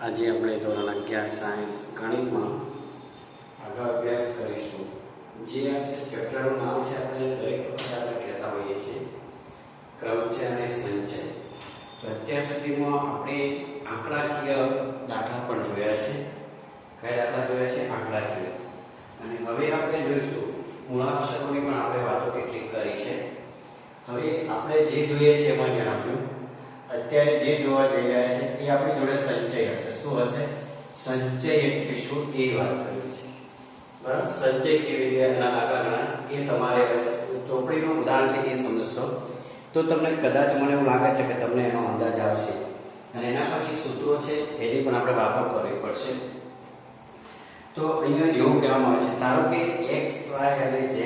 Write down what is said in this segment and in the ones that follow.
આજે આપણે ધોરણ 11 સાયન્સ ગણિતમાં આગળ અભ્યાસ કરીશું. જે આવશે ચેપ્ટરનું નામ છે, આપણે દરેક વખત આપણે કહેતા હોઈએ છીએ, ક્રમ છે અને સંચય. તો અત્યાર સુધીમાં આપણે આંકડાકીય દાખલા પણ જોયા છે. કયા દાખલા જોયા છે? આંકડાકીય. અને હવે આપણે જોઈશું મૂળાક્ષરોની પણ આપણે વાતો કેટલીક કરી છે. હવે આપણે જે જોઈએ છે એમાં ધ્યાન આપજો. અત્યારે જે જોવા જઈ રહ્યા છે એ આપણી જોડે સંચય હશે. શું હશે? સંચય એટલે શું એ વાત કરી છે. બરાબર? સંચય કેવી રીતે એના આગળના એ તમારે ચોપડીનું ઉદાહરણ છે એ સમજશો તો તમને કદાચ મને એવું લાગે છે કે તમને એનો અંદાજ આવશે. અને એના પછી સૂત્રો છે એની પણ આપણે વાતો કરવી પડશે. તો અહીંયા એવું કહેવામાં આવે છે, ધારો કે x, y અને z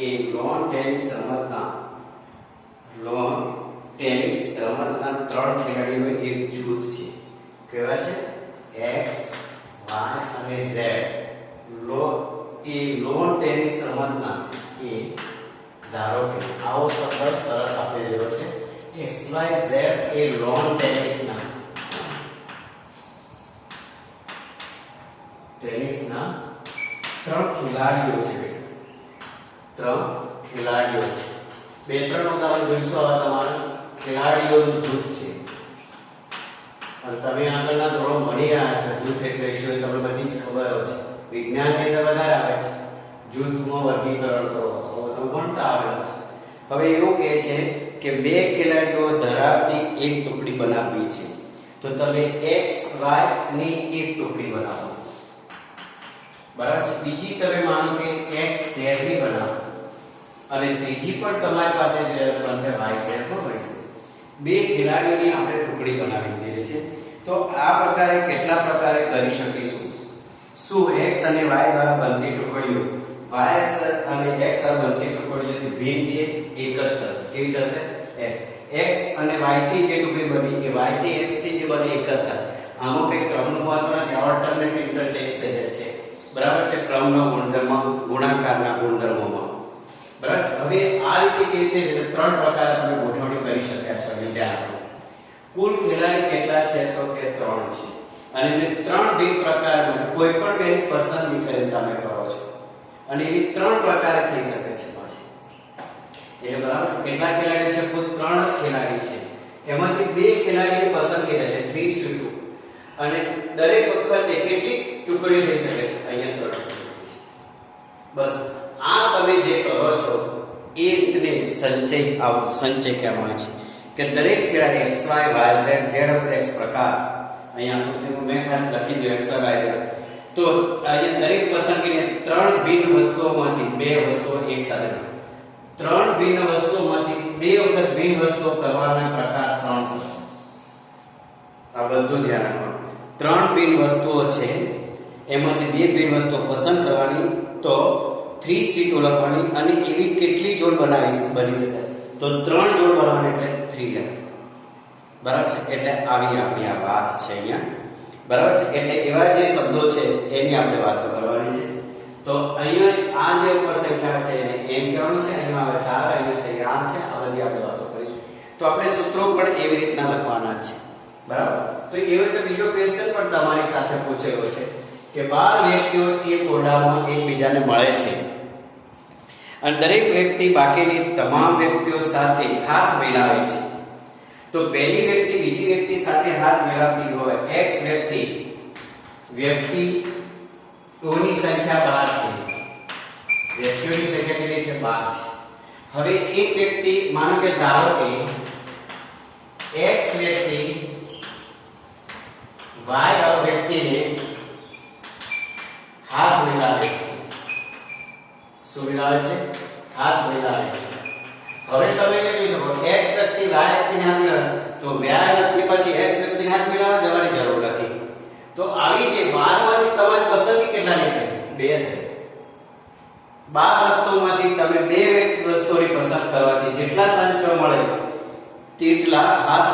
એ લોન ટેનિસ રમતના ત્રણ ખેલાડીઓનું એક જૂથ છે. કેવા છે? x, y અને z. લોન ટેનિસ રમતના એ ધારો કે આવો શબ્દ સરસ આપેલો છે, x, y, z એ લોન ટેનિસના ત્રણ ખેલાડીઓ છે. ત્રણ ખેલાડીઓ છે. બે ત્રણ ઉદાહરણ જોઈશું. આવા તમારા ખેલાડીઓનું જૂથ છે. અને તમે આગળના ધોરણ ભણી રહ્યા છો. જૂથ એટલે શું તમને બધી જ ખબર છે. વિજ્ઞાનની અંદર વધારે આવે છે, જૂથમાં વર્ગીકરણ કરો ભણતા આવેલા છે. હવે એવું કહે છે કે બે ખેલાડીઓ ધરાવતી એક ટુકડી બનાવવી છે. તો તમે x, y ની એક ટુકડી બનાવો. બરાબર છે. બીજી તમે માનો કે x, z ની બનાવો અને ત્રીજી પણ તમારી પાસે જે બનશે y, z પણ બની શકે. બે ખેલાડીઓની આપણે ટુકડી બનાવી દીધી છે. તો આ પ્રકારે કેટલા પ્રકારે કરી શકીશું? શું x અને y દ્વારા બનતી ટુકડીઓ y અને x દ્વારા બનતી ટુકડીઓથી ભિન્ન છે? એક જ થશે. કેવી થશે? x અને y થી જે ટુકડી બની એ y થી x થી જે બની એક જ થાય. આમાં કઈ ક્રમનું મહત્વ નથી, ઓલ્ટરનેટ ઇન્ટરચેન્જ થઈ જાય છે. બરાબર છે? ક્રમનો ગુણધર્મ ગુણાકારના ગુણધર્મોમાં. બરાબર છે. હવે આ રીતે કેવી રીતે ત્રણ પ્રકારે તમે ગોઠવણી કરી શક્યા છો. ધ્યાન આપો. કુલ ખેલાડી કેટલા છે? તો કે 3 છે. અને મેં ત્રણ ભિન્ન પ્રકારમાં કોઈ પણ બે પસંદગી કરીને તમે કરો છો. અને એવી ત્રણ પ્રકારે થઈ શકે છે. એટલે બરાબર છે. કેટલા ખેલાડી છે? કુલ 3 જ ખેલાડી છે. એમાંથી બે ખેલાડીની પસંદગી થાય છે 3:2. અને દરેક વખતે કેટલી ટુકડીઓ થઈ શકે છે? અહીંયા 3 ટુકડીઓ. બસ આ તમે જે કરો છો એ રીતને સંચય કહેવામાં આવે છે કે દરેક ખેલાડી x, y, z x પ્રકાર અહીંયા મેં ખાલી લખી દઉં x, y, z. તો અહીંયા દરેક પસંદગીને ત્રણ ભિન્ન વસ્તુઓમાંથી બે વસ્તુઓ એકસાથે, ત્રણ ભિન્ન વસ્તુઓમાંથી બે વખત ભિન્ન વસ્તુઓ કરવાના પ્રકાર 3 થશે. આ બધું ધ્યાન રાખવાનું. ત્રણ ભિન્ન વસ્તુઓ છે એમાંથી બે ભિન્ન વસ્તુઓ પસંદ કરવાની. તો 3 સીટો લખવાની અને એવી કેટલી જોડ બની શકાય? તો 3 જોડ બનાવવાની એટલે 3 લખવાનું. બરાબર છે? એટલે આવી આપણી આ વાત છે અહીંયા. બરાબર છે? એટલે એવા જે શબ્દો છે એની આપણે વાતો કરવાની છે. તો અહીંયા આ જે ઉપર સંખ્યા છે એને એમ કહેવાનું છે. અહીંયા આવે 4, અહીંયા છે 8 છે. આ બધી આપણે વાતો કરીશું. તો આપણે સૂત્રો પણ એવી રીતના લખવાના છે. બરાબર? તો એવી રીતે બીજો ક્વેશ્ચન પણ તમારી સાથે પૂછેલો છે કે 12 વ્યક્તિઓ એક ઓરડામાં એકબીજાને મળે છે અને દરેક વ્યક્તિ બાકીની તમામ વ્યક્તિઓ સાથે હાથ મિલાવે છે. તો પહેલી વ્યક્તિ બીજી વ્યક્તિ સાથે હાથ મિલાવતી હોય, x વ્યક્તિઓની સંખ્યા 12 છે. વ્યક્તિઓની સંખ્યા કેટલી છે? 12 છે. હવે એક વ્યક્તિ માનો કે ધારો કે x વ્યક્તિ y વ્યક્તિને હાથ મિલાવે છે. શું મિલાવે છે? હાથ મિલાવે છે. હવે તમે એ જોઈ શકો x વ્યક્તિ y વ્યક્તિને હાથ મિલાવે તો y વ્યક્તિ પછી x વ્યક્તિને હાથ મિલાવવા જવાની જરૂર નથી. તો આવી જે 12 માંથી તમારી પસંદગી કેટલાની થઈ? 2 થઈ. 12 વસ્તુઓમાંથી તમે બે વસ્તુઓની પસંદ કરવાથી જેટલા સંચો મળે તેટલા હાથ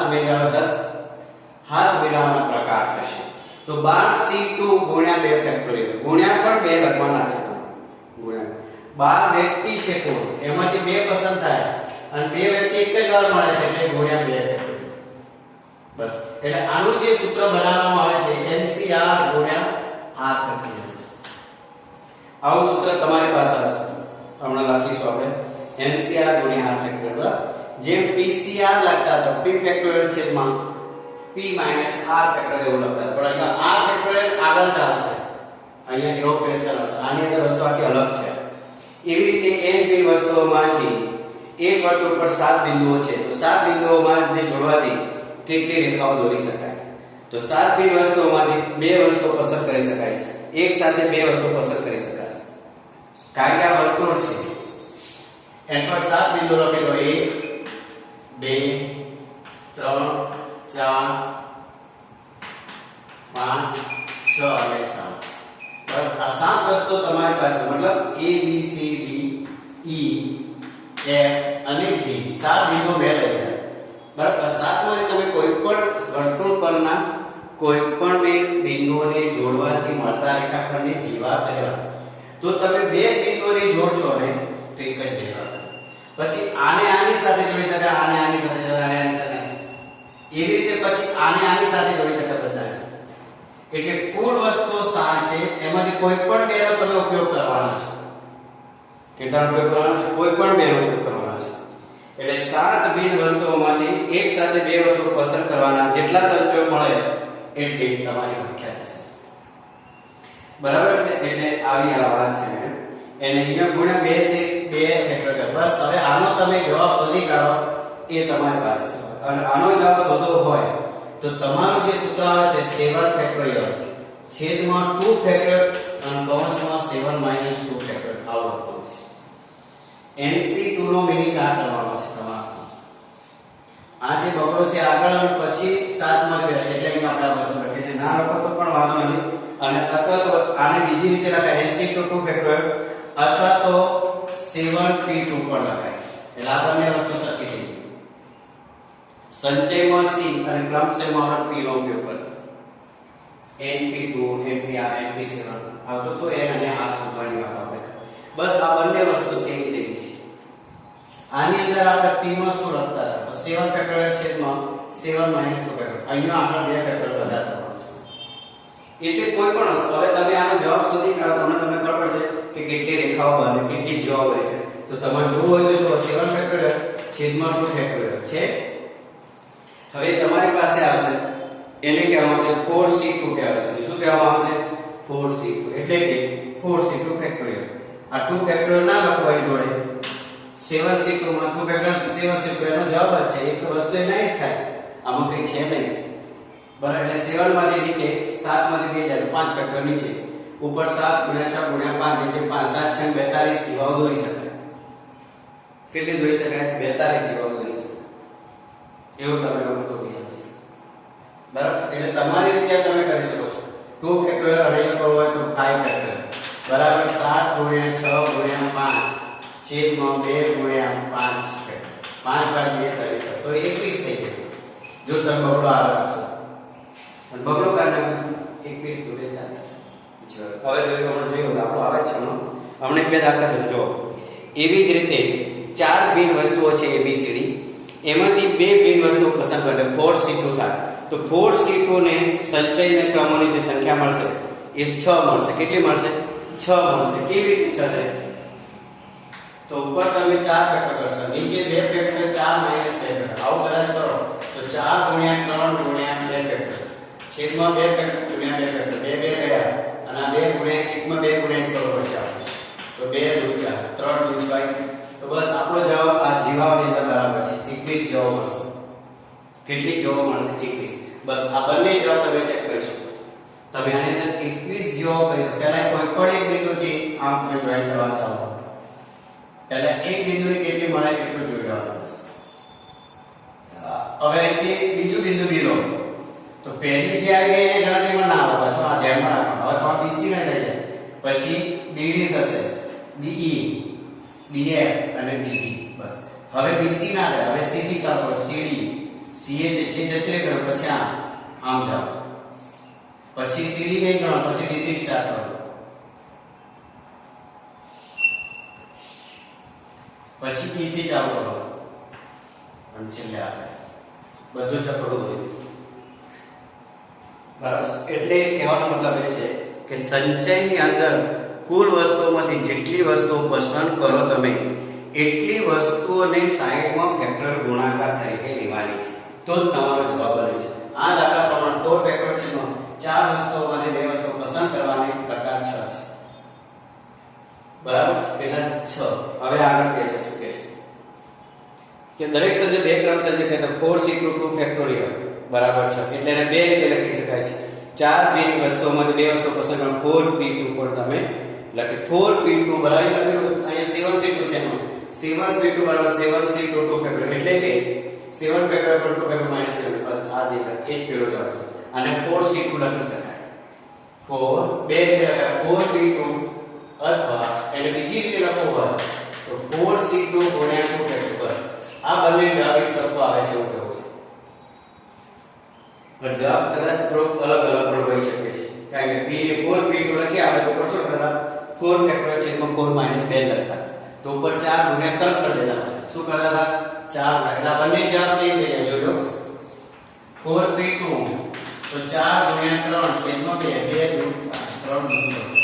મિલાવવાના પ્રકાર થશે. તો 12c2 ગુણ્યા 2 ફેક્ટોરિયલ ગુણ્યા પણ 2 લખવાના છે. ગુણ્યા 12 વ્યક્તિ છે કુલ, એમાંથી 2 પસંદ થાય અને 2 વ્યક્તિ એક જ વાર મળે છે એટલે ગુણ્યા 2 ફેક્ટોરિયલ. બસ એટલે આનું જે સૂત્ર બનાવવામાં આવે છે NCR ગુણ્યા R ફેક્ટોરિયલ. આવું સૂત્ર તમારી પાસે હશે. હમણાં લખીશું આપણે NCR ગુણ્યા R ફેક્ટોરિયલ. જેમ PCR લખતા હતા P ફેક્ટોરિયલ છેદમાં P માઈનસ R ફેક્ટોરિયલ એવું લખતા પણ અહીંયા R ફેક્ટોરિયલ આગળ ચાલશે. અહીંયા એવો ક્વેશ્ચન હશે. આની અંદર વસ્તુ આખી અલગ છે. એવી રીતે n બિન વસ્તુઓમાંથી એક વર્તુળ પર 7 બિંદુઓ છે તો 7 બિંદુઓમાં જોડવાથી કેટલી રેખાઓ દોરી શકાય? તો 7 બિન વસ્તુઓમાંથી 2 વસ્તુઓ પસંદ કરી શકાય છે. એક સાથે 2 વસ્તુઓ પસંદ કરી શકાશે. કારણ કે આ વર્તુળ છે. એન પર 7 બિંદુઓ લખી દો 1 2 3 4 5 6 અને 7. બરાબર આ 7 વસ્તુઓ તમારી પાસે મતલબ A B C D E F અને G 7 બિંદુઓ મેં લઈ લીધા. બરાબર આ 7 માંથી તમે કોઈ પણ વર્તુળ પરના કોઈ પણ બે બિંદુઓને જોડવાથી મળતા રેખાખંડને જીવા કહેવાય. તો તમે બે બિંદુઓને જોડશો ને તો એક જ રેખા. પછી આને આની સાથે જોડી શકાય, આને આની સાથે જોડી, આને આની સાથે. એવી રીતે પછી આને આની સાથે જોડી શકાય બધા છે. એટલે કુલ વસ્તુઓ 7 છે એમાંથી કોઈ પણ બેનો તમે ઉપયોગ કરવાનો છે. કેટલાનો ઉપયોગ કરવાનો છે? કોઈ પણ બેનો ઉપયોગ કરવાનો છે. એટલે 7 બિન વસ્તુઓમાંથી એક સાથે 2 વસ્તુઓ પસંદ કરવાના. જેટલા સંચયો મળે એટલી તમારી વ્યાખ્યા થશે. બરાબર છે? એટલે આવી આ વાત છે. એને અહીંયા ગુણ્યા 2 છે 2 ફેક્ટોરિયલ. બસ હવે આનો તમે જવાબ શોધી કાઢો એ તમારી પાસે. અને આનો જવાબ શોધવો હોય તો તમારું જે સૂત્ર આવે છે 7 ફેક્ટોરિયલ છેદમાં 2 ફેક્ટોરિયલ અને કૌંસમાં 7 માઈનસ 2 ફેક્ટોરિયલ આવું લખવાનું છે. NC2 નો મીનિંગ આ કરવાનો છે તમારે. આ જે બગડો છે આગળ અને પછી 7 માં ગયા એટલે અહીં આપણે આ વસ્તુ લખીએ છીએ. ના લખો તો પણ વાંધો નથી. અને અથવા તો આને બીજી રીતે લખાય NC2 2 ફેક્ટોરિયલ અથવા તો 7p2 પણ લખાય. એટલે આ બંને વસ્તુ સરખી થઈ ગઈ. સંચયમાં C અને ક્રમશઃમાં આપણે p નો ઉપયોગ કરતા. np2 npr np7 આવતો તો n અને r શોધવાની વાત આપણે. બસ આ બંને વસ્તુ સેમ થઈ ગઈ છે. આની અંદર આપણે p માં શું લખતા હતા? તો 7 ફેક્ટોરિયલ છેદમાં 7 માઈનસ 2 ફેક્ટોરિયલ. અહીંયા આપણે 2 ફેક્ટોરિયલ વધારે કરવાનું છે. એટલે કોઈ પણ વસ્તુ હવે તમે આનો જવાબ શોધી કાઢો તમને ખબર પડશે કે કેટલી રેખાઓ બને, કેટલી જવાબ રહેશે. તો તમારે જોવું હોય તો જો 7 ફેક્ટોરિયલ છેદમાં 2 ફેક્ટોરિયલ છે. હવે તમારી પાસે આવશે એને કહેવામાં આવે છે 4c2 કહેવાય છે. શું કહેવામાં આવે છે? 4c2 એટલે કે 4c2 ફેક્ટોરિયલ. આ 2 ફેક્ટોરિયલ ના લખવાય જોડે 7c2 માં 2 ફેક્ટોરિયલ 7c2 એનો જવાબ જ છે. એક વસ્તુ એ નહીં થાય. આમાં કઈ છે નહીં. બરાબર એટલે 7 માંથી નીચે 7 માંથી 2 જાય 5 ફેક્ટોરિયલ નીચે ઉપર 7 × 6 × 5 નીચે 5 7 6 42 જીવાઓ દોરી શકાય. કેટલી દોરી શકાય? 42 જીવાઓ દોરી શકાય. એવું તમે લોકો તો કહી શકો. બરાબર એટલે તમારી રીતે તમે કરી શકો છો. 2 ફેક્ટોરિયલ અરેન્જ કરવો હોય તો 5 ફેક્ટોરિયલ બરાબર 7 × 6 × 5 છેદમાં 2 × 5 5 બાર 2 કરી શકો તો 21 થઈ જશે. જો તમે બગડો આગળ રાખશો અને બગડો કાઢી નાખો 21 તો 42. હવે હમણાં જોયું તો આપણો આવે છે હમણાં એક બે દાખલા છે. જો એવી જ રીતે 4 બિન વસ્તુઓ છે ABCD એમાંથી 2 બિન વસ્તુઓ પસંદ કરે 4c2 થાય. તો 4c2 ને સંચયને ક્રમોની જે સંખ્યા મળશે એ 6 મળશે. કેટલી મળશે? 6 મળશે. કેવી રીતે 6 થાય? તો ઉપર તમે 4 ફેક્ટર કરશો, નીચે 2 ફેક્ટર 4 માઈનસ 2 ફેક્ટર આવું કદાચ કરો તો 4 × 3 × 2 ફેક્ટર છેદમાં 2 ફેક્ટર × 2 ફેક્ટર 2 2 ગયા અને આ 2 × 1 માં 2 × 1 કરવો પડશે આપણે. તો 2 × 4 3 × 5 તો બસ આપણો જવાબ આ જીવાઓની અંદર બરાબર છે. 21 જવાબ મળશે. કેટલી જવાબ મળશે? 21. બસ આ બંને જવાબ તમે ચેક કરી શકો છો. તમે આની અંદર 21 જવાબ કરી શકો. પહેલા કોઈ પણ એક બિંદુથી આમ તમે જોઈન કરવા ચાહો એટલે એક બિંદુની કેટલી મળે એટલું જોઈ લેવાનું. હવે અહીંથી બીજું બિંદુ બી લો તો પહેલી જે આવી ગઈ એ ગણતરીમાં ના આવે. પાછો આ ધ્યાનમાં રાખવાનું. હવે તમારે BC ને લઈ જાય પછી BD થશે DE DF અને DG. બસ હવે BC ના રહે. હવે C થી ચાલો CD CA છે જે જતી રહે પછી આમ જાઓ પછી CD નહીં ગણો પછી D થી સ્ટાર્ટ કરો પછી E થી ચાલુ કરો અને છેલ્લે આપણે બધું ચક્કડું હોય બરાબર, એટલે કહેવાનો મતલબ એ છે કે સંચયની અંદર કુલ વસ્તુઓમાંથી જેટલી વસ્તુઓ પસંદ કરો તમે એટલી વસ્તુઓને સાઈડમાં ફેક્ટર ગુણાકાર તરીકે લેવાની છે, તો જ તમારો જવાબ બને છે. આ દાખલા પ્રમાણે 4 ફેક્ટર છે નો 4 વસ્તુઓમાંથી 2 વસ્તુઓ પસંદ કરવાની પ્રકાર 6 છે. બરાબર, પેલા 6. હવે આગળ કહેશે શું કહે છે કે દરેક સંજ્ઞા બે ક્રમ સંજ્ઞા કહેતા 4c2 2 ફેક્ટોરિયલ બરાબર 6, એટલે એને બે રીતે લખી શકાય છે. 4 બિન વસ્તુઓમાંથી 2 વસ્તુઓ પસંદ કરો 4p2 પણ તમે લખી 4p2 બરાબર લખ્યું. અહીંયા 7c2 છે નો 7p2 બરાબર 7c2 2 ફેક્ટોરિયલ, એટલે કે 7 ફેક્ટોરિયલ પર 2 ફેક્ટોરિયલ -7, બસ આ જે એક પેલો જવાબ છે. અને 4c2 લખી શકાય 4p2 અથવા એને બીજી રીતે લખવું હોય તો 4c2 ગુણ્યા 2 ફેક્ટોરિયલ, બસ આ બંને જવાબ એક સરખો આવે છે એવું કહેવું છે. પણ જવાબ કદાચ થોડોક અલગ પણ હોઈ શકે છે, કારણ કે p ને 4p2 લખી આપણે તો શું કરતા 4 ફેક્ટોરિયલ છેદમાં 4 - 2 લખતા, તો ઉપર 4 ગુણ્યા 3 કરી દેતા. શું કરતા હતા 4, એટલે બંને જવાબ સેમ થઈ ગયા. જોજો 4p2 તો 4 ગુણ્યા 3 છેદમાં 2 2 * 4 3 * 6.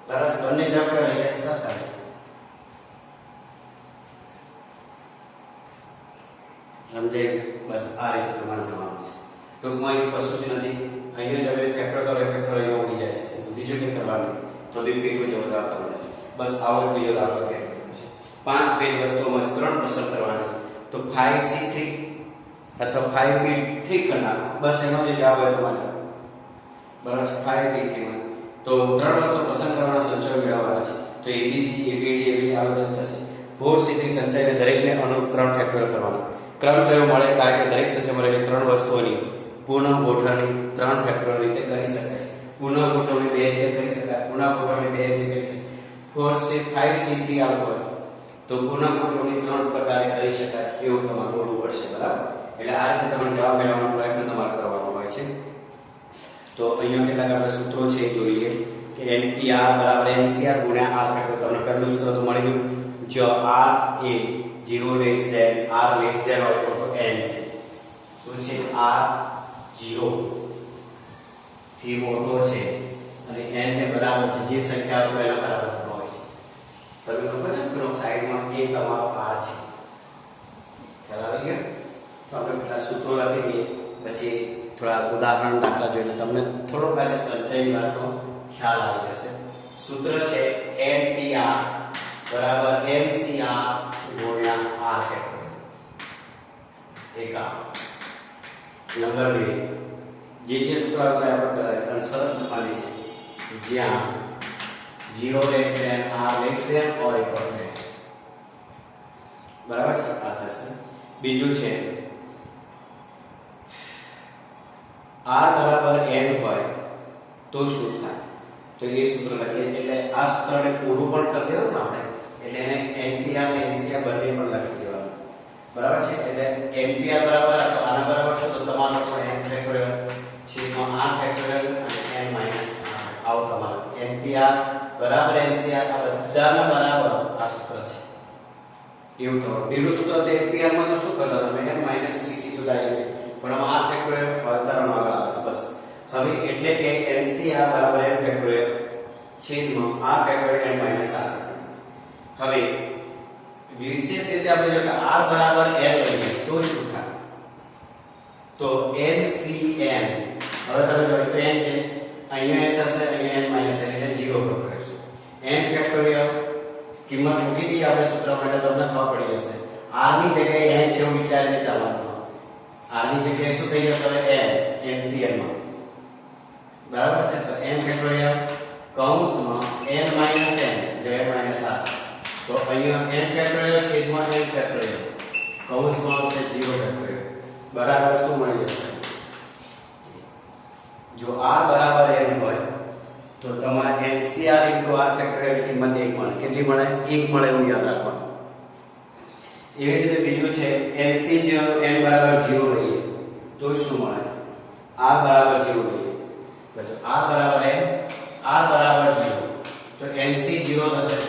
બરાબર, બંને જવાબ કરે સરખા છે. સમજાય? બસ આ રીતે તમારે જવાનું છે. ટૂંકમાં અહીં કશું જ નથી. અહીંયા તમે ફેક્ટર કરો ફેક્ટર અહીંયા ઉડી જાય છે, બીજું કંઈ કરવાનું તો બી p2 જેવો જવાબ તમને બસ આવો બીજો દાખલો કે છે. 5 બેન વસ્તુઓમાંથી 3 પસંદ કરવાની છે, તો 5c3 અથવા 5p3 કરી નાખો, બસ એનો જે જવાબ હોય તમારે બરાબર 5p3 માં તો 3 વસ્તુઓ પસંદ કરવાના સંચય મેળવવાના છે. તો abc abd abd આ બધા થશે. 4c3 સંચયને દરેકને અનુરૂપ 3 ફેક્ટોરિયલ કરવાના. ક્રમ કયો મળે, કારણ કે દરેક સંચય મળેલી 3 વસ્તુઓની પુનઃ ગોઠવણી 3 ફેક્ટોરિયલ રીતે કરી શકાય છે. પુનઃ ગોઠવણી 2 રીતે કરી શકાય, પુનઃ ગોઠવણી 2 રીતે કરી શકાય. 5c3 આવતો હોય તો પુનઃ ગોઠવણી 3 પ્રકારે કરી શકાય એવું તમારે બોલવું પડશે. બરાબર, એટલે આ રીતે તમે જવાબ મેળવવાનો પ્રયત્ન તમારે કરવાનો હોય છે. તો અહીંયા કેટલાક આપણે સૂત્રો છે એ જોઈએ કે NPR બરાબર NCR ગુણ્યા R ફેક્ટર. તમને પહેલું સૂત્ર તો મળી ગયું, જો R એ 0 less than R less than હોય તો n છે. શું છે? R 0 થી મોટો છે અને n ને બરાબર છે, જે સંખ્યા હોય એના બરાબર હોય છે. તમને ખબર છે પેલો સાઈડમાં એ તમારો R છે. ખ્યાલ આવી ગયો? તો આપણે પેલા સૂત્રો લખી દઈએ, પછી થોડા ઉદાહરણ દાખલા જોઈને તમને થોડોક આજે સંચય વાળનો ખ્યાલ આવી જશે. સૂત્ર છે NPR બરાબર NCR ગુણ્યા R ફેક્ટોરિયલ. એક આ નંબર 2 જે સૂત્ર આપણે આપણે શરત લખવાની છે, જ્યાં 0 less than R less than or equal to n. બરાબર છે, આ થશે. બીજું છે R બરાબર n હોય તો શું થાય, તો એ સૂત્ર લખીએ. એટલે આ સૂત્રને પૂરું પણ કરી દેવું ને આપણે, એટલે એને NPR અને NCR બંને પણ લખી દેવાનું. બરાબર છે, એટલે NPR બરાબર તો આના બરાબર છે તો તમારો પણ n ફેક્ટોરિયલ છેદમાં r ફેક્ટોરિયલ અને n માઈનસ r આવો તમારો NPR બરાબર NCR આ બધાના બરાબર આ સૂત્ર છે એવું તો. બીજું સૂત્ર તો NPR માં તો શું કરતા તમે n માઈનસ p સીધું ડાયરેક્ટ, પણ આમાં r ફેક્ટોરિયલ વધારાનો આગળ આવે છે. બસ હવે એટલે કે NCR બરાબર n ફેક્ટોરિયલ છેદમાં r factorial n minus r. હવે વિશેષ રીતે આપણે જો કે r બરાબર n લઈએ તો શું થાય, તો NCN. હવે તમે જો તો n છે, અહીંયા n થશે, અહીંયા n માઈનસ n એટલે 0 પર કરીશું. n ફેક્ટોરિયલ કિંમત મૂકી દી આપણે સૂત્ર માટે, તમને ખબર પડી જશે. r ની જગ્યાએ n છે એવું વિચારીને ચાલવાનું. r ની જગ્યાએ શું થઈ જશે હવે n NCN માં. બરાબર છે, તો n ફેક્ટોરિયલ કૌંસમાં n માઈનસ n જે n માઈનસ r, તો અહીંયા n ફેક્ટોરિયલ છેદમાં n ફેક્ટોરિયલ કૌંસમાં આવશે 0 ફેક્ટોરિયલ બરાબર શું મળી જશે. જો r બરાબર n હોય તો તમારે NCR r ફેક્ટોરિયલ કિંમત 1 મળે. કેટલી મળે? 1 મળે એવું યાદ રાખવાનું. એવી રીતે બીજું છે NC0 n બરાબર 0 લઈએ તો શું મળે? r બરાબર 0 લઈએ તો r બરાબર n r બરાબર 0 તો NC 0 થશે.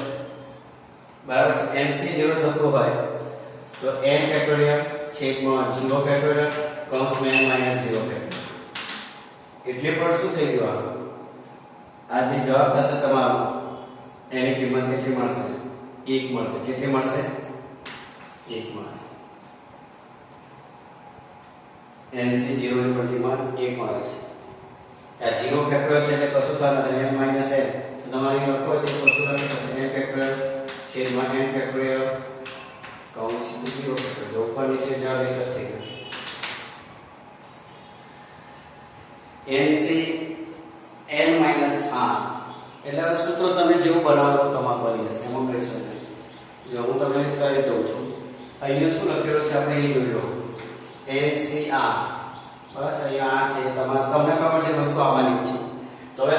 બરાબર છે, NC 0 થતું હોય તો n ફેક્ટોરિયલ છેદમાં 0 ફેક્ટોરિયલ કૌંસમાં n માઈનસ 0 ફેક્ટોરિયલ. એટલે પણ શું થઈ ગયું? આ જે જવાબ થશે તમારો એની કિંમત કેટલી મળશે? 1 મળશે. કેટલી મળશે? 1 મળશે. NC0 ની પણ કિંમત 1 મળે છે. આ 0 ફેક્ટોરિયલ છે એટલે કશું થતું નથી. n માઈનસ n તમારે લખો તો કશું લખી શકો. n ફેક્ટોરિયલ છેદમાં n ફેક્ટોરિયલ કૌંસ 0 ફેક્ટોરિયલ. જો ઉપર નીચે જવાબ એક જ થઈ ગયો. NC n માઈનસ r એટલે આ સૂત્ર તમે જેવું બનાવો તમારે બની જશે. એમાં પ્રેશર નહીં. જો હું તમને કરી દઉં છું. અહીંયા શું લખેલું છે આપણે એ જોઈ લો. NCR બસ અહીંયા આ છે. તમને ખબર છે વસ્તુ આવવાની છે. તો હવે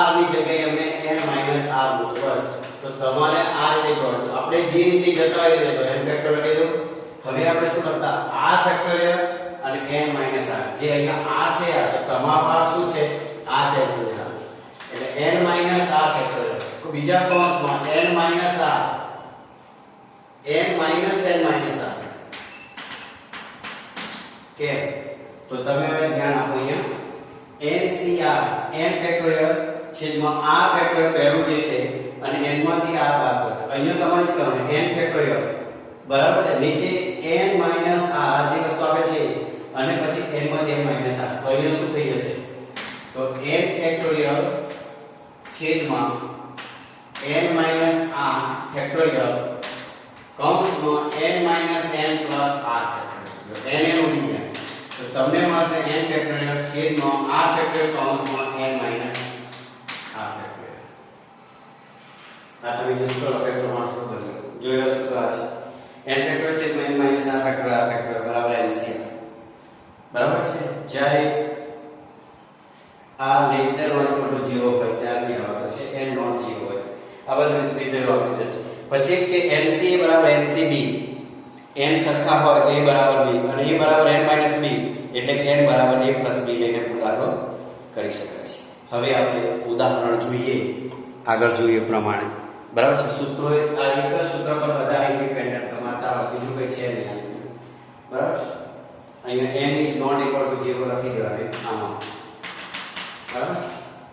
r ની જગ્યાએ અમે n માઈનસ r મૂકો બસ. તો તમારે આ રીતે જોડજો. આપણે જે રીતે જતા રહીએ તો n ફેક્ટોરિયલ કહી દો. હવે આપણે શું કરતા r ફેક્ટોરિયલ અને n માઈનસ r જે અહીંયા આ છે આ તો તમારો આ શું છે? આ છે જોડેલા. એટલે n માઈનસ r ફેક્ટોરિયલ તો બીજા કૌંસમાં n minus r n minus n minus r કેમ? તો તમે હવે ધ્યાન આપો અહીંયા NCR n ફેક્ટોરિયલ છેદમાં r ફેક્ટોરિયલ પહેલું જે છે અને n માંથી r બાદ કરો. અહીંયા તમારે જ કરવાનું n ફેક્ટોરિયલ બરાબર છે. નીચે n માઈનસ r આ જે વસ્તુ આપે છે અને પછી n માંથી n માઈનસ r. તો અહીંયા શું થઈ જશે? તો n ફેક્ટોરિયલ છેદમાં n માઈનસ r ફેક્ટોરિયલ કૌંસમાં n minus n plus r factorial. n ઉડી જાય તો તમને મળશે n ફેક્ટોરિયલ છેદમાં r ફેક્ટોરિયલ કૌંસમાં n માઈનસ r ફેક્ટોરિયલ. આ તમે જે સૂત્ર લખેલું પ્રમાણે શું કર્યું? જોયેલો સૂત્ર આ છે. n ફેક્ટોરિયલ છેદમાં n માઈનસ r ફેક્ટોરિયલ બરાબર NCR બરાબર છે. જ્યારે r less than or equal to 0 હોય ત્યારે નહીં આવતો છે n નોટ 0 હોય. આ બધું વિધેયો આપી દે છે. પછી એક છે NCA બરાબર NCB. n સરખા હોય તો a બરાબર b અને a બરાબર n માઈનસ b એટલે કે n બરાબર a પ્લસ b લઈને ઉદાહરણ કરી શકાય છે. હવે આપણે ઉદાહરણ જોઈએ આગળ જોઈએ પ્રમાણે બરાબર છે. સૂત્રો આ એક જ સૂત્ર પર બધા ઇન્ડિપેન્ડન્ટ તમારે ચાલો બીજું કઈ છે નહીં બરાબર છે. અહીંયા n is not equal to 0 લખી દેવાનું આમાં બરાબર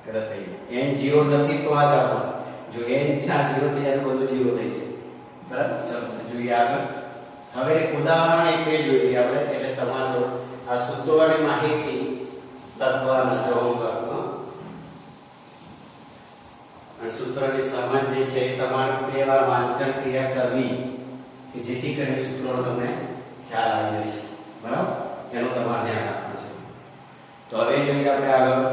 એટલે થઈ ગયું. n 0 નથી તો આ જ આપણો જો n 0 થઈ જાય તો બધું 0 થઈ જાય બરાબર. ચાલો જોઈએ આગળ. હવે ઉદાહરણ એક બે જોઈએ આપણે એટલે તમારો આ સૂત્રોની માહિતી તત્વના જવાબ કરવાનો અને સૂત્રની સમજ જે છે તમારે બે વાર વાંચન ક્રિયા કરવી કે જેથી કરીને સૂત્રોનો તમને ખ્યાલ આવી જશે બરાબર. એનું તમારે ધ્યાન રાખવાનું છે. તો હવે જોઈએ આપણે આગળ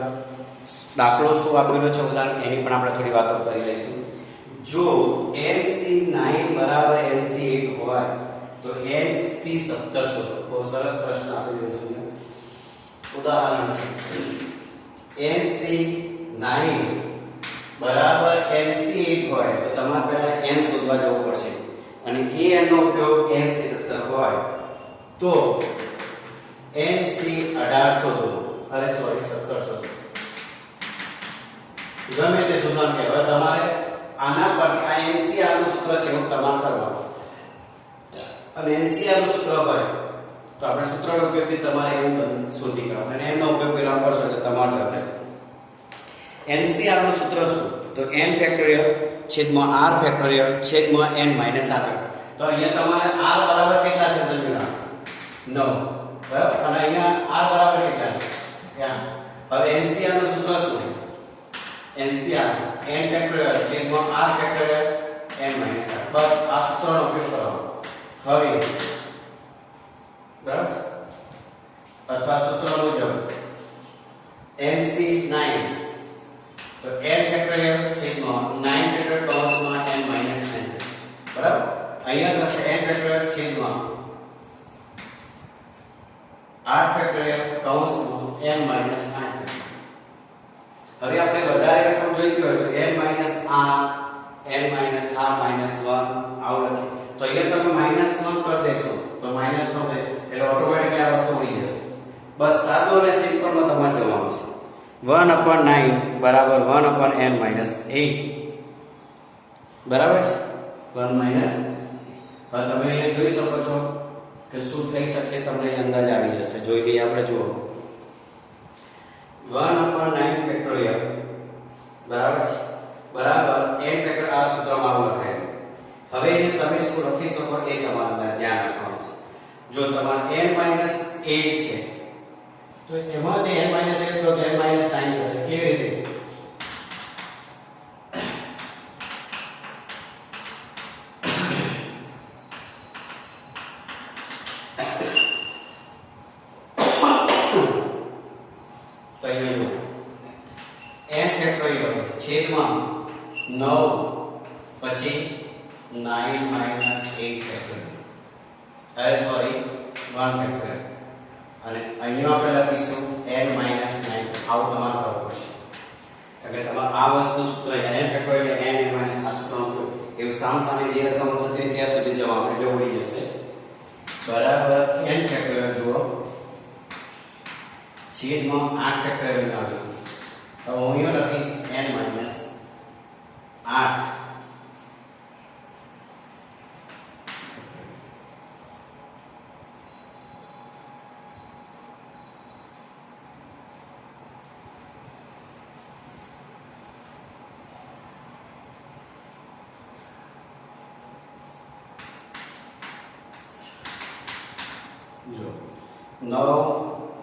દાખલો શું આપેલો છે ઉદાહરણ એની પણ આપણે થોડી વાતો કરી લઈશું. જો NC9 બરાબર NC8 હોય તો NC17 શોધો. બહુ સરસ પ્રશ્ન આપેલો છે. ઉદાહરણ છે NC9 બરાબર NC8 હોય તો તમારે પહેલા n શોધવા જવું પડશે અને n નો ઉપયોગ NC17 હોય તો NC18 શોધો. અરે સોરી 17 શોધો. ગમે તે શોધવાનું કહેવાય તમારે આના પરથી આ NCR નું સૂત્ર છે એવું તમારે કરવાનું અને NCR નું સૂત્ર હોય તો આપણે સૂત્રનો ઉપયોગથી તમારે n શોધી કાઢવાનું અને n નો ઉપયોગ પેલા કરશો એટલે તમારે થશે. NCR નું સૂત્ર શું? તો n ફેક્ટોરિયલ છેદમાં r ફેક્ટોરિયલ છેદમાં n માઈનસ r. તો અહીંયા તમારે r બરાબર કેટલા છે સમજ્યા? 9 બરાબર. અને અહીંયા r બરાબર કેટલા છે? ત્યાં હવે NCR નું સૂત્ર શું? NCR n ફેક્ટોરિયલ છેદમાં r factorial n minus r. બસ આ સૂત્રનો ઉપયોગ કરો. હવે બરાબર અથવા સૂત્ર મુજબ NC9 તો n ફેક્ટોરિયલ છેદમાં 9 ફેક્ટોરિયલ કૌંસમાં n માઈનસ n બરાબર. અહીંયા થશે n ફેક્ટોરિયલ છેદમાં 8 ફેક્ટોરિયલ કૌંસમાં n માઈનસ 8. હવે આપણે વધારે રકમ જોઈતી હોય તો n minus r n minus r minus 1 આવું લખીએ તો અહીંયા તમે માઈનસ 1 કરી દેશો તો માઈનસ 1 થાય એટલે ઓટોમેટિકલી આ વસ્તુ ઉડી જશે. બસ સાદો અને સિમ્પલમાં તમારે જવાનું છે 1/9 બરાબર 1/n માઈનસ 8 બરાબર છે 1 માઈનસ. હવે તમે અહીંયા જોઈ શકો છો કે શું થઈ શકશે તમને અંદાજ આવી જશે. જોઈ લઈએ આપણે. જુઓ 1/9 ફેક્ટોરિયલ બરાબર છે બરાબર n ફેક્ટર આ સૂત્રમાં આવું લખાયેલું. હવે એને તમે શું લખી શકો એ તમારે ધ્યાન રાખવાનું છે. જો તમારે n 8 છે તો એમાં જે n 8 તો n 9 થશે. કેવી રીતે? તો અહીંયા n ફેક્ટોરિયલ છેદમાં 9 પછી 9 - 8 ફેક્ટોરિયલ સોરી 1 ફેક્ટોરિયલ અને અહીંયા આપણે લખીશું n - 9. આવું તમારે કરવું પડશે. એટલે તમારે આ વસ્તુ તો n ફેક્ટોરિયલ n - આ સૂત્ર એવું સામે જે રકમ થતી ત્યાં સુધી જવાબ એટલે ઉડી જશે. બરાબર n ફેક્ટોરિયલ જુઓ છેદમાં 8 ફેક્ટોરિયલ આવ્યું. તો હું અહીંયા લખીશ n - 8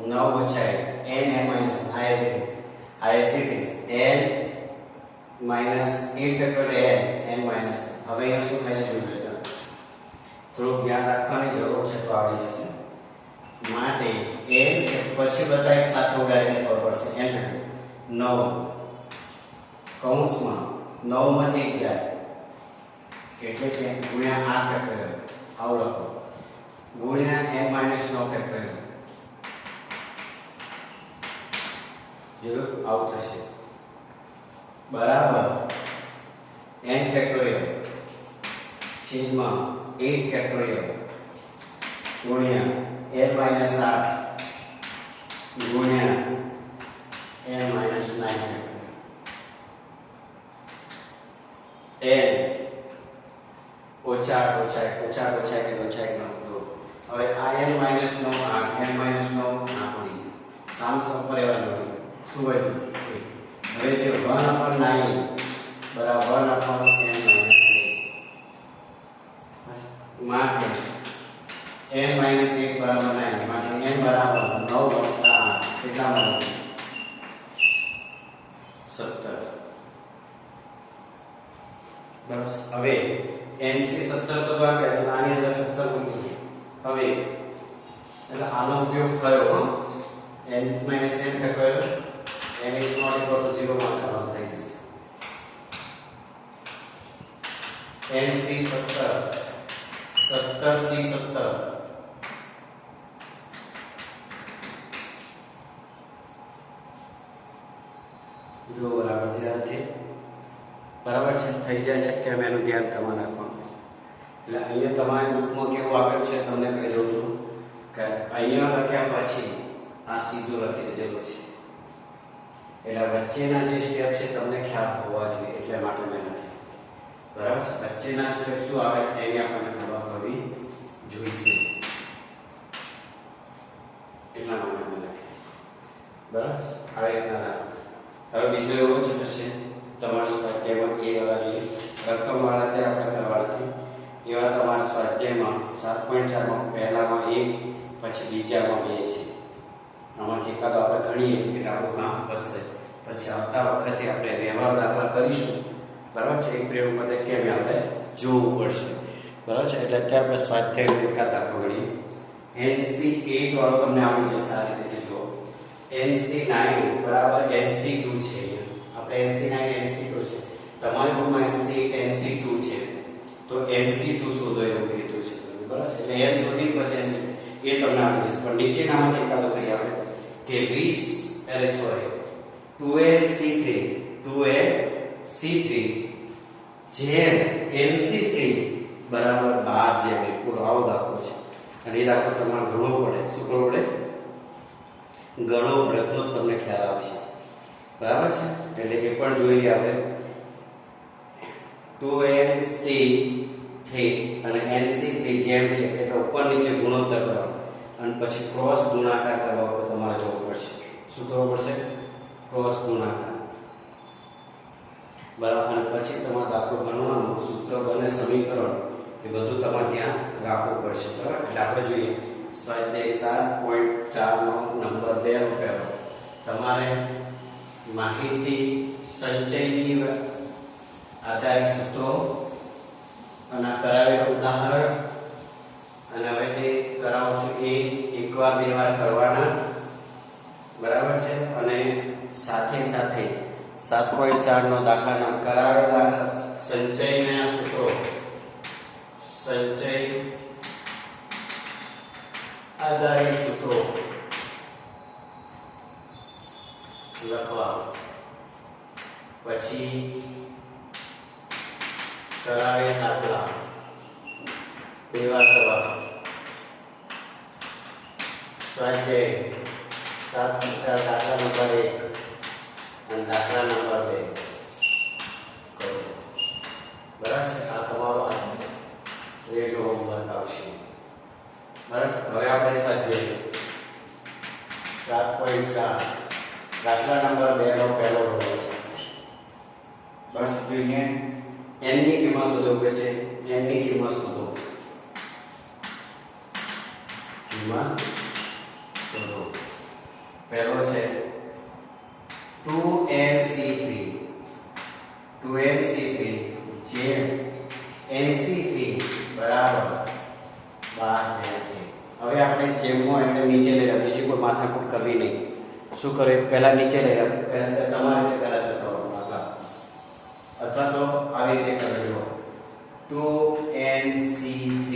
9 બચાય n minus as it is n minus 8 factorial n minus. હવે અહીંયા શું થાય છે જોજો. થોડું ધ્યાન રાખવાની જરૂર છે તો આવડી જશે. માટે n પછી બધા એક સાથે ઉડાડીને ખબર પડશે. n 9 કૌંસમાં 9 માંથી 1 જાય એટલે કે ગુણ્યા 8 ફેક્ટોરિયલ આવું લખો ગુણ્યા n minus 9 ફેક્ટોરિયલ. જો આવું થશે બરાબર n ફેક્ટોરિયલ છેદમાં 8 ફેક્ટોરિયલ ગુણ્યા n minus 8 ગુણ્યા n minus 9 ફેક્ટોરિયલ. n ઓછા હવે આ n minus 9 8 n minus 9 આપણી સામ પર એવા જોડી શું હોય હવે જે 1/9 બરાબર 1/n minus 8 માટે n minus 1 બરાબર 9 માટે n બરાબર 9 વત્તા 8 કેટલા મળે 17. બરાબર. હવે nc 17 શોધવા કે આની અંદર 17 મૂકી હવે એટલે આનો ઉપયોગ કર્યો n minus n factorial n is not equal to 0 માં કરવાનો થઈ જશે. nc 17 જો બરાબર ધ્યાનથી બરાબર છે થઈ જાય છે કે એનું ધ્યાન તમારે રાખવાનું. એટલે અહીંયા તમારી બુકમાં કેવું આપેલું છે તમને કહી દઉં છું કે અહીંયા લખ્યા પછી આ સીધું લખી દીધેલું છે એટલે વચ્ચેના જે સ્ટેપ છે તમને ખ્યાલ હોવા જોઈએ એટલે માટે મેં લખ્યું. બરાબર છે. વચ્ચેના સ્ટેપ શું આવે એની આપણને ખબર પડવી જોઈશે એટલા માટે મેં લખ્યું. બરાબર. આવી રીતના રાખો. હવે બીજો એવો જ છે તમારા સ્વાધ્યાયમાં એ વાળા જોઈએ રકમ વાળા તે આપણે કરવાથી એવા તમારા સ્વાધ્યાયમાં 7.4 માં પહેલામાં 1 પછી બીજામાં 2 છે. આમાંથી એકાદો આપણે ગણીએ એટલે આપણું કામ વધશે. પછી આવતા વખતે આપણે વ્યવહાર દાખલા કરીશું. બરાબર છે. એક પ્રયોગ માટે કેમ આપણે જોવું પડશે. બરાબર છે. એટલે અત્યારે આપણે સ્વાધ્યાય એકાદ દાખલો ગણીએ. NC8 વાળો તમને આવડી જશે આ રીતે છે. જો NC9 બરાબર NC2 છે. આપણે NC9 NC2 છે. તમારી બુકમાં NC8 NC2 છે તો NC2 શોધો એવું કીધું છે. બરાબર છે. એટલે n શોધી પછી NC એ તમને આવડી જશે. પણ નીચેનામાંથી એકાદો કરી આપણે કે 2NC3 જેમ NC3 બરાબર 12 જે બિલકુલ આવો દાખલો છે અને એ દાખલો તમારે ગણવો પડે. શું કરવું પડે? ગણવો પડે તો તમને ખ્યાલ આવશે. બરાબર છે. એટલે એ પણ જોઈ લઈએ આપણે 2NC 3 અને NC3 જેમ છે એટલે ઉપર નીચે ગુણોત્તર કરો અને પછી ક્રોસ ગુણાકાર કરવા પર તમારે જવું પડશે. શું કરવું પડશે? ક્રોસ ગુણાકાર. બરાબર. અને પછી તમારે દાખલો ગણવાનું, સૂત્ર બને, સમીકરણ, એ બધું તમારે ત્યાં રાખવું પડશે. બરાબર. એટલે આપણે જોઈએ સ્વાધ્યાય 7.4 નો નંબર 2 નો પહેલો તમારે માહિતી સંચયની આધારિત સૂત્રો અને કરાવેલું ઉદાહરણ અને હવે જે કરાવું છું એ એકવાર બે વાર કરવાના. બરાબર છે. અને સાથે સાથે 7.4 નો દાખલાના કરાવેલા સંચયના સૂત્રો, સંચય આધારિત સૂત્રો લખવા, પછી કરાવે દાખલા બે વાર કરવા. સ્વાધ્યાય 7.4 દાખલા નંબર 1 અને દાખલા નંબર 2 કરો. બરાબર છે. આ તમારો રેડિયો હોમવર્ક આવશે. બરાબર. હવે આપણે સ્વાધ્યાય 7.4 દાખલા નંબર 2 નો પહેલો રોલ છે. બસ જોઈએ n ની કિંમત શોધો કે છે. n ની કિંમત શોધો. કિંમત શોધો. પહેલો છે 2nc3. 2nc3 જેમ nc3 બરાબર 12. હવે આપણે જેમમાં એટલે નીચે લઈ રહ્યા, બીજી કોઈ માથાકૂટ કરવી નહીં. શું કરે? પહેલા નીચે લઈ રહ્યા, તમારે પહેલા ચકાવવાનું અથવા તો આવી રીતે કરજો. 2nc3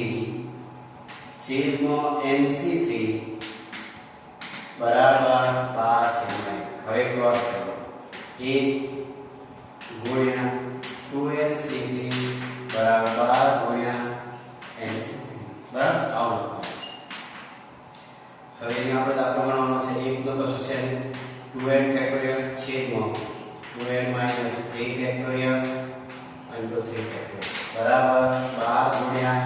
છેદમાં nc3 બરાબર 12. હવે ક્રોસ કરો. 1 ગુણ્યા 2nc3 બરાબર 12 ગુણ્યા nc3. બરાબર. આવું. હવે અહીંયા આપણે દાખલો ગણવાનો છે. એક તો કશું છે 2n ફેક્ટોરિયલ છેદમાં 2n માઈનસ 3 ફેક્ટોરિયલ અને તો 3 ફેક્ટોરિયલ બરાબર 12 ગુણ્યા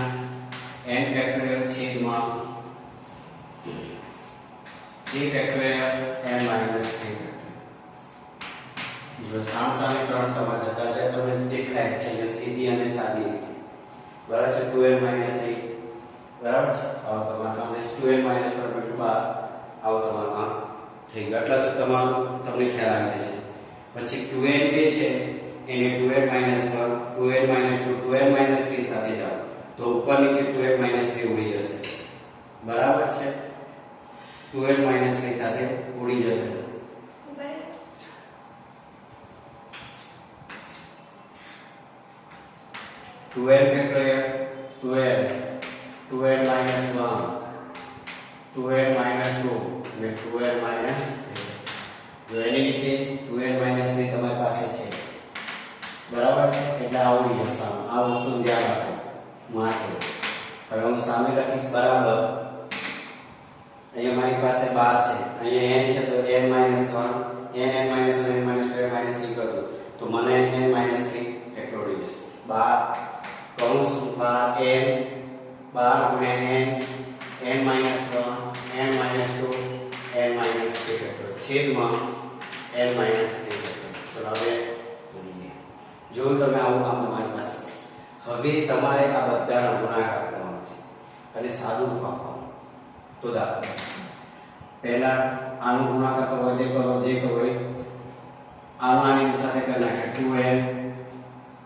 n ફેક્ટોરિયલ છેદમાં 3 ફેક્ટોરિયલ n માઈનસ 3 ફેક્ટોરિયલ. જો સામે ત્રણ તમારે જતા જાય તમને દેખાય છે કે સીધી અને સાદી રીતે. બરાબર છે. 2n માઈનસ 3 બરાબર છે. આવો તમારું કામ 2n માઈનસ 12 આવો તમારું કામ થઈ ગયું. આટલા સુધી તમારું તમને ખ્યાલ આવી જશે. પછી 2n જે છે એને 2n minus 1 2n minus 2 2n minus 3 સાથે જાઓ તો ઉપર નીચે 2n માઈનસ 3 ઉડી જશે. બરાબર છે. 2n માઈનસ 3 સાથે ઉડી જશે. 2n factorial 2n minus 1 2n minus 2 અને 2n માઈનસ 3. જો એની નીચે 2n માઈનસ 3 તમારી પાસે છે. બરાબર છે. એટલે આવડી જશે. આ વસ્તુ ધ્યાન રાખો માટે. હવે હું સામે લખીશ બરાબર. અહીંયા મારી પાસે 12 છે, અહીંયા n છે તો n minus 1 n minus 1 n minus 2 n minus 3 કરું તો મને n માઈનસ 3 ફેક્ટોરિયલ જશે. 12 કૌંસ 12 ગુણ્યા n minus 1 n minus 2 n minus 3 factorial છેદમાં n માઈનસ 3 ફેક્ટોરિયલ. ચલો હવે જો તમે આવું કામ તમારી પાસે છે. હવે તમારે આ બધાનો ગુણાકાર કરવાનો છે અને સાદું રૂપ આપવાનું. તો દાખલા પહેલા આનો ગુણાકાર કરવો તે કરો, જે કરવો એ આનો આની સાથે કરી નાખે 2n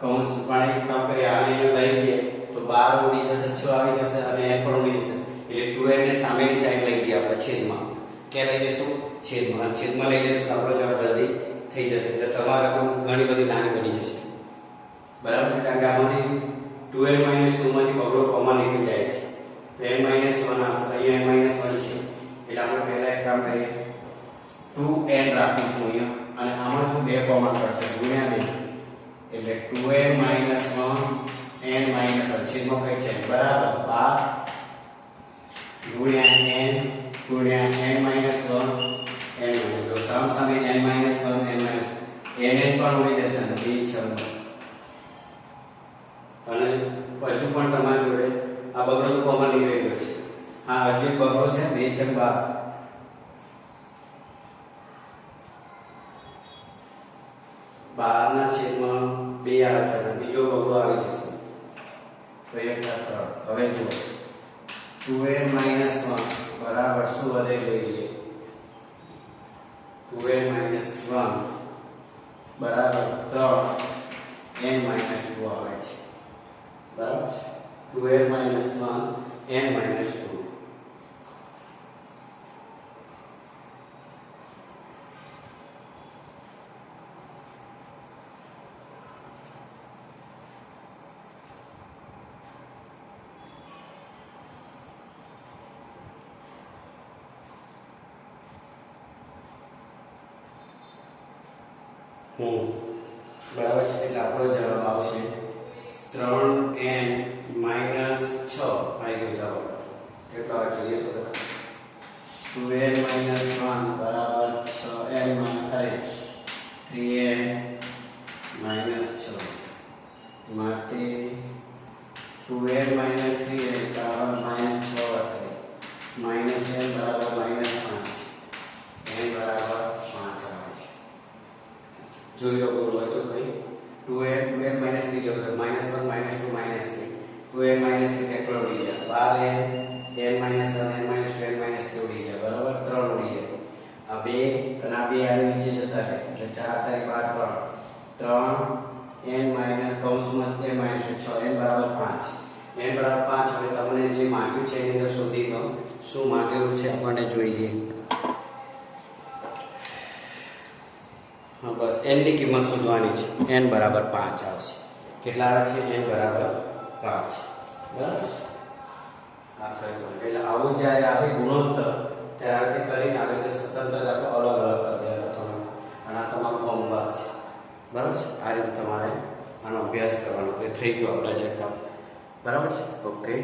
કૌંસ પણ એક કામ કરીએ આને લઈ જઈએ તો 12 ઉડી જશે, 6 આવી જશે અને n પણ ઉડી જશે. એટલે 2n ને સામેની સાઈડ લઈ જઈએ આપણે છેદમાં. ક્યાં લઈ જઈશું? છેદમાં. છેદમાં લઈ જઈશું તો આપણો જવાબ જલ્દી થઈ જશે. એટલે તમારે ઘણી બધી નાની બની જશે. બરાબર છે. કારણ કે આમાંથી 2n માઈનસ 2 માંથી બગડો કોમન નીકળી જાય છે તો n માઈનસ 1 આવશે. અહીંયા n માઈનસ 1 છે એટલે આપણે પહેલા એક કામ કરીએ 2n રાખું છું અહીંયા અને આમાંથી 2 કોમન પડશે ગુણ્યા 2 એટલે 2n માઈનસ 1 n માઈનસ 1 છેદમાં કઈ છે બરાબર 12 ગુણ્યા n માઈનસ 1 n જો સામે n minus 1 n minus n પણ ઉડી જશે ને 2 6 અને હજુ પણ હા હજી બગડો છે 2/12 12/2 આવે છે અને બીજો બગડો આવી જશે તો 1/3. હવે જુઓ 2n - 1 બરાબર શું વધે જોઈએ 2n - 1 બરાબર 3n - 2 આવે છે બરાબર 2n - 1 n - 2. બરાબર છે એટલે આપણો જવાબ આવશે 3n - 6 આવી ગયો જવાબ. કેટલો આવે જોઈએ તો 2n - 1 બરાબર 6n - 3n - 6 માટે 2n - 3n બરાબર -6 થાય -n બરાબર -5 n બરાબર 5 આવે છે. જોઈ લો બોલ હોય તો ભાઈ 2n - 3 જો -1 - 2 - 3 2n - 3 કેટલો ઉડી ગયા 12n n - 1 n - 2 n - 3 ઉડી ગયા બરાબર 3 ઉડી ગયા. આ 2 અને આ 2 આને નીચે જતા રહે એટલે 4 તારી 3 n - કૌંસમાં n - 6 n બરાબર 5 n બરાબર 5. હવે તમને જે માંગ્યું છે એની અંદર શોધી દો શું માંગેલું છે આપણને જોઈએ. હા બસ n ની કિંમત શોધવાની છે n બરાબર 5 આવશે. કેટલા આવે છે n બરાબર 5 બરાબર છે. આ થયું એટલે આવું જ્યારે આવે ગુણોત્તર ત્યારે તે કરીને આવે તે સ્વતંત્ર આપણે અલગ અલગ કરી દેતા તમે અને આ તમારું હોમવર્ક છે બરાબર છે. આ રીતે તમારે આનો અભ્યાસ કરવાનો એ થઈ ગયો આપણા જે કામ બરાબર છે. ઓકે.